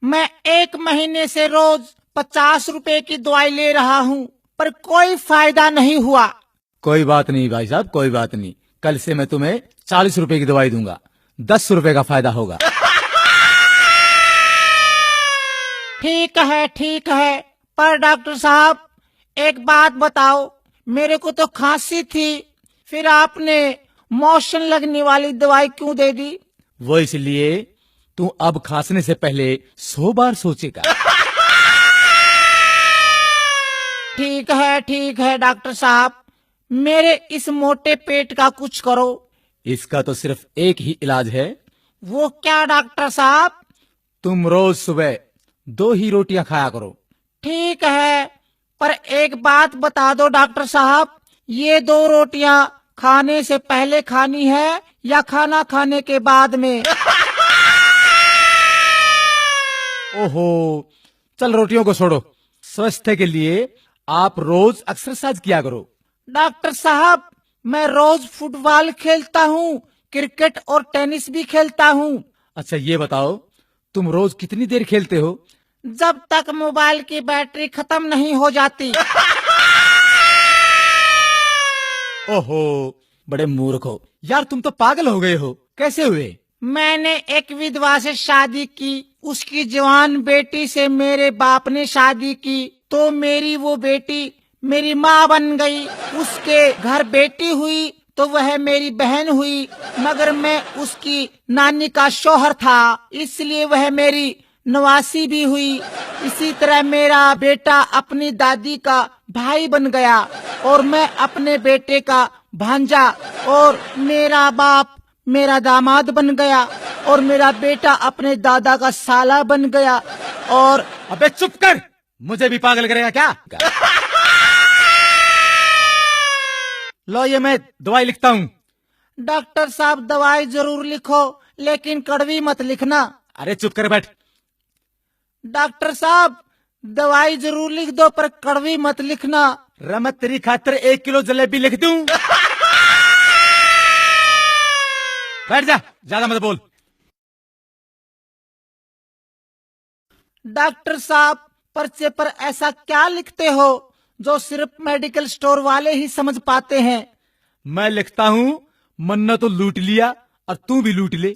मैं 1 महीने से रोज 50 रुपए की दवाई ले रहा हूँ, पर कोई फायदा नहीं हुआ। कोई बात नहीं भाई साहब, कोई बात नहीं। कल से मैं तुम्हें 40 रुपए की दवाई दूंगा, 10 रुपए का फायदा होगा। ठीक है, पर डॉक्टर साहब एक बात बताओ, मेरे को तो खांसी थी, फिर आपने मोशन लगने वाली दवाई क्यों दे दी? वो इसलिए तू अब खांसने से पहले 100 बार सोचेगा। ठीक है डॉक्टर साहब, मेरे इस मोटे पेट का कुछ करो। इसका तो सिर्फ एक ही इलाज है। वो क्या डॉक्टर साहब? तुम रोज सुबह 2 ही रोटियां खाया करो। ठीक है, पर एक बात बता दो डॉक्टर साहब, ये 2 रोटियां खाने से पहले खानी है या खाना खाने के बाद में? ओहो, चल रोटियों को छोड़ो। स्वास्थ्य के लिए आप रोज एक्सरसाइज किया करो। डॉक्टर साहब, मैं रोज फुटबॉल खेलता हूँ, क्रिकेट और टेनिस भी खेलता हूँ। अच्छा ये बताओ, तुम रोज कितनी देर खेलते हो? जब तक मोबाइल की बैटरी खत्म नहीं हो जाती। ओहो, बड़े मूर्ख हो यार, तुम तो पागल हो गए हो। कैसे हुए? मैंने एक विधवा से शादी की, उसकी जवान बेटी से मेरे बाप ने शादी की, तो मेरी वो बेटी मेरी माँ बन गई। उसके घर बेटी हुई तो वह मेरी बहन हुई, मगर मैं उसकी नानी का शौहर था, इसलिए वह मेरी नवासी भी हुई। इसी तरह मेरा बेटा अपनी दादी का भाई बन गया, और मैं अपने बेटे का भांजा, और मेरा बाप मेरा दामाद बन गया, और मेरा बेटा अपने दादा का साला बन गया। और अबे चुप कर, मुझे भी पागल करेगा क्या? लो ये मैं दवाई लिखता हूँ। डॉक्टर साहब दवाई जरूर लिखो, लेकिन कड़वी मत लिखना। अरे चुप कर बैठ। डॉक्टर साहब दवाई जरूर लिख दो, पर कड़वी मत लिखना। रमत तेरी खातिर 1 किलो जलेबी लिख दूं? बैठ जा, ज्यादा मत बोल। डॉक्टर साहब पर्चे पर ऐसा क्या लिखते हो जो सिर्फ मेडिकल स्टोर वाले ही समझ पाते हैं? मैं लिखता हूँ, मन्ना तो लूट लिया और तू भी लूट ले।